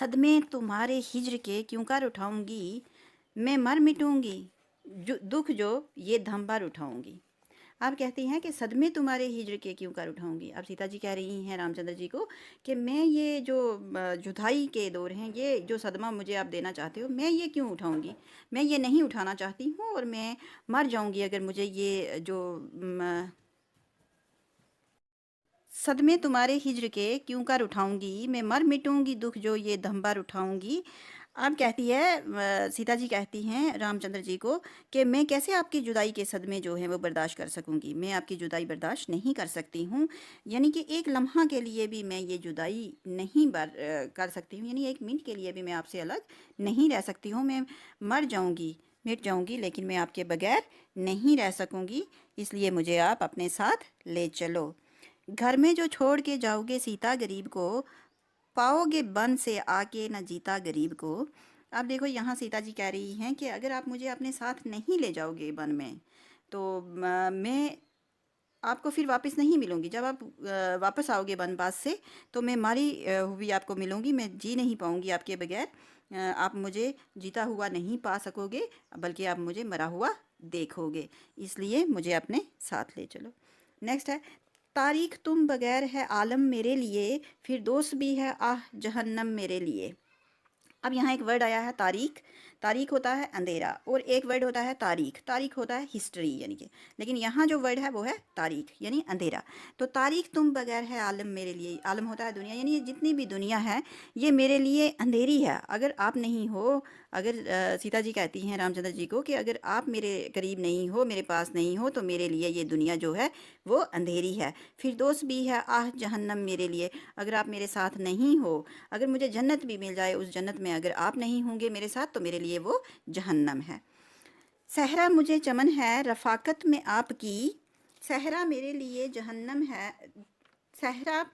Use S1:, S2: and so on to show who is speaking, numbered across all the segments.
S1: सदमे तुम्हारे हिज्र के क्यों कर उठाऊंगी, मैं मर मिटूंगी जो दुख जो ये धम भर उठाऊंगी। आप कहती हैं कि सदमे तुम्हारे हिज्र के क्यों कर उठाऊंगी। अब सीता जी कह रही हैं रामचंद्र जी को कि मैं ये जो जुदाई के दौर हैं, ये जो सदमा मुझे आप देना चाहते हो, मैं ये क्यों उठाऊंगी। मैं ये नहीं उठाना चाहती हूँ और मैं मर जाऊंगी अगर मुझे ये जो सदमे तुम्हारे हिज्र के क्यों कर उठाऊंगी, मैं मर मिटूंगी दुख जो ये धंबर उठाऊंगी। अब कहती है सीता जी कहती हैं रामचंद्र जी को कि मैं कैसे आपकी जुदाई के सदमे जो हैं वो बर्दाश्त कर सकूंगी, मैं आपकी जुदाई बर्दाश्त नहीं कर सकती हूँ। यानी कि एक लम्हा के लिए भी मैं ये जुदाई नहीं कर सकती हूँ, यानी एक मिनट के लिए भी मैं आपसे अलग नहीं रह सकती हूँ। मैं मर जाऊँगी, मिट जाऊँगी, लेकिन मैं आपके बगैर नहीं रह सकूँगी, इसलिए मुझे आप अपने साथ ले चलो। घर में जो छोड़ के जाओगे सीता गरीब को, पाओगे बन से आके न जीता गरीब को। अब देखो यहाँ सीता जी कह रही हैं कि अगर आप मुझे अपने साथ नहीं ले जाओगे वन में, तो मैं आपको फिर वापस नहीं मिलूंगी। जब आप वापस आओगे वनवास से, तो मैं मारी हुई आपको मिलूंगी, मैं जी नहीं पाऊंगी आपके बगैर। आप मुझे जीता हुआ नहीं पा सकोगे, बल्कि आप मुझे मरा हुआ देखोगे, इसलिए मुझे अपने साथ ले चलो। नेक्स्ट है, तारीख तुम बगैर है आलम मेरे लिए, फिर दोस्त भी है आह जहन्नम मेरे लिए। अब यहाँ एक वर्ड आया है तारीख। तारीख होता है अंधेरा, और एक वर्ड होता है तारीख। तारीख होता है हिस्ट्री यानी कि, लेकिन यहाँ जो वर्ड है वो है तारीख यानी अंधेरा। तो तारीख तुम बगैर है आलम मेरे लिए, आलम होता है दुनिया, यानी ये जितनी भी दुनिया है ये मेरे लिए अंधेरी है अगर आप नहीं हो। अगर सीता जी कहती हैं रामचंद्र जी को कि अगर आप मेरे करीब नहीं हो, मेरे पास नहीं हो, तो मेरे लिए ये दुनिया जो है वो अंधेरी है। फिर दोस्त भी है आह जहन्नम मेरे लिए, अगर आप मेरे साथ नहीं हो, अगर मुझे जन्नत भी मिल जाए, उस जन्नत में अगर आप नहीं होंगे मेरे साथ, तो मेरे लिए वो जहन्नम है। सहरा मुझे चमन है रफ़ाकत में आपकी, सहरा मेरे लिए जहन्नम है। सहरा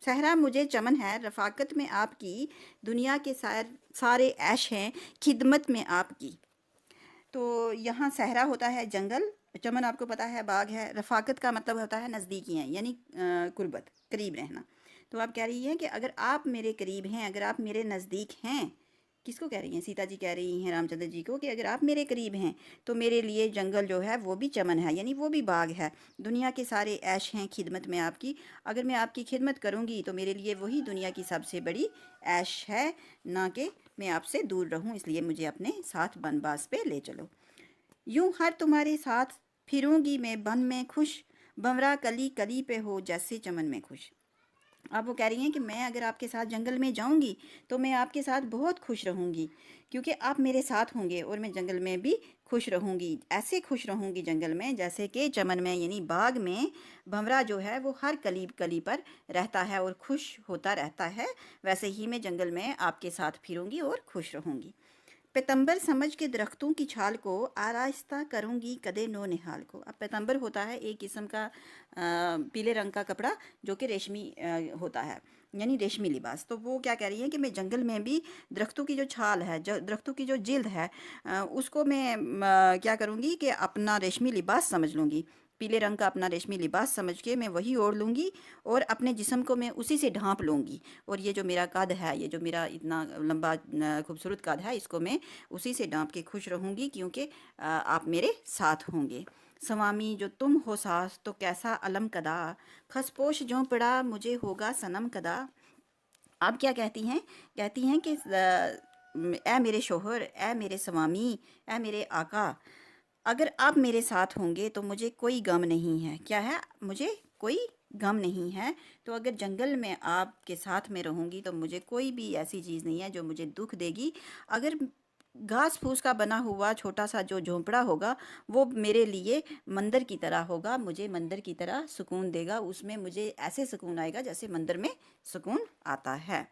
S1: सहरा मुझे चमन है रफ़ाकत में आपकी, दुनिया के सारे ऐश हैं खिदमत में आपकी। तो यहाँ सहरा होता है जंगल, चमन आपको पता है बाग है, रफ़ाकत का मतलब होता है नज़दीकी हैं, यानी कुर्बत, करीब रहना। तो आप कह रही हैं कि अगर आप मेरे करीब हैं, अगर आप मेरे नज़दीक हैं, किसको कह रही हैं, सीता जी कह रही हैं रामचंद्र जी को कि अगर आप मेरे करीब हैं तो मेरे लिए जंगल जो है वो भी चमन है, यानी वो भी बाग है। दुनिया के सारे ऐश हैं खिदमत में आपकी, अगर मैं आपकी खिदमत करूँगी तो मेरे लिए वही दुनिया की सबसे बड़ी ऐश है, ना कि मैं आपसे दूर रहूँ, इसलिए मुझे अपने साथ बनबास पे ले चलो। यूं हर तुम्हारे साथ फिरूंगी मैं बन में खुश, भंवरा कली कली पे हो जैसे चमन में खुश। अब वो कह रही हैं कि मैं अगर आपके साथ जंगल में जाऊंगी तो मैं आपके साथ बहुत खुश रहूंगी, क्योंकि आप मेरे साथ होंगे और मैं जंगल में भी खुश रहूंगी। ऐसे खुश रहूंगी जंगल में जैसे कि चमन में, यानी बाग में भंवरा जो है वो हर कली कली पर रहता है और खुश होता रहता है, वैसे ही मैं जंगल में आपके साथ फिरूंगी और खुश रहूंगी। पैतंबर समझ के दरख्तों की छाल को आरास्ता करूंगी कदे नो निहाल को। अब पैतंबर होता है एक किस्म का पीले रंग का कपड़ा जो कि रेशमी होता है, यानी रेशमी लिबास। तो वो क्या कह रही है कि मैं जंगल में भी दरख्तों की जो छाल है, जो दरख्तों की जो जिल्द है, उसको मैं क्या करूँगी कि अपना रेशमी लिबास समझ लूँगी। पीले रंग का अपना रेशमी लिबास समझ के मैं वही ओढ़ लूँगी और अपने जिस्म को मैं उसी से ढांप लूँगी। और ये जो मेरा कद है, ये जो मेरा इतना लंबा खूबसूरत कद है, इसको मैं उसी से ढांप के खुश रहूँगी, क्योंकि आप मेरे साथ होंगे। स्वामी जो तुम हो सास तो कैसा अलम कदा, खसपोश जो पड़ा मुझे होगा सनम कदा। आप क्या कहती हैं, कहती हैं कि ए मेरे शोहर, ए मेरे स्वामी, ए मेरे आका, अगर आप मेरे साथ होंगे तो मुझे कोई गम नहीं है। क्या है, मुझे कोई गम नहीं है। तो अगर जंगल में आपके साथ में रहूँगी तो मुझे कोई भी ऐसी चीज़ नहीं है जो मुझे दुख देगी। अगर घास फूस का बना हुआ छोटा सा जो झोंपड़ा होगा वो मेरे लिए मंदिर की तरह होगा, मुझे मंदिर की तरह सुकून देगा, उसमें मुझे ऐसे सुकून आएगा जैसे मंदिर में सुकून आता है।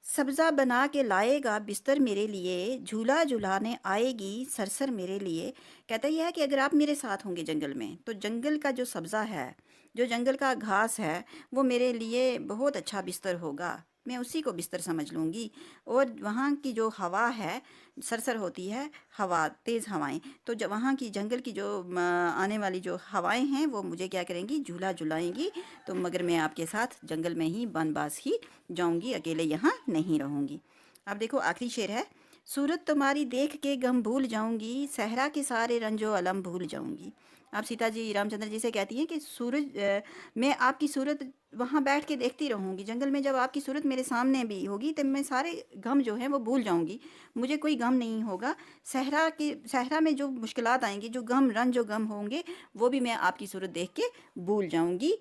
S1: सब्जा बना के लाएगा बिस्तर मेरे लिए, झूला झुलाने आएगी सरसर मेरे लिए। कहता यह है कि अगर आप मेरे साथ होंगे जंगल में तो जंगल का जो सब्जा है, जो जंगल का घास है, वो मेरे लिए बहुत अच्छा बिस्तर होगा, मैं उसी को बिस्तर समझ लूँगी। और वहाँ की जो हवा है, सरसर होती है हवा, तेज़ हवाएँ, तो जब वहाँ की जंगल की जो आने वाली जो हवाएँ हैं वो मुझे क्या करेंगी, झूला झुलाएँगी। तो मगर मैं आपके साथ जंगल में ही बनवास ही जाऊँगी, अकेले यहाँ नहीं रहूँगी। अब देखो आखिरी शेर है, सूरत तुम्हारी देख के गम भूल जाऊंगी, सहरा के सारे रंजो अलम भूल जाऊंगी। आप सीता जी रामचंद्र जी से कहती हैं कि मैं आपकी सूरत वहाँ बैठ के देखती रहूंगी, जंगल में जब आपकी सूरत मेरे सामने भी होगी तब मैं सारे गम जो हैं वो भूल जाऊंगी, मुझे कोई गम नहीं होगा। सहरा में जो मुश्किलात आएंगी, जो गम रंज जो गम होंगे वो भी मैं आपकी सूरत देख के भूल जाऊंगी।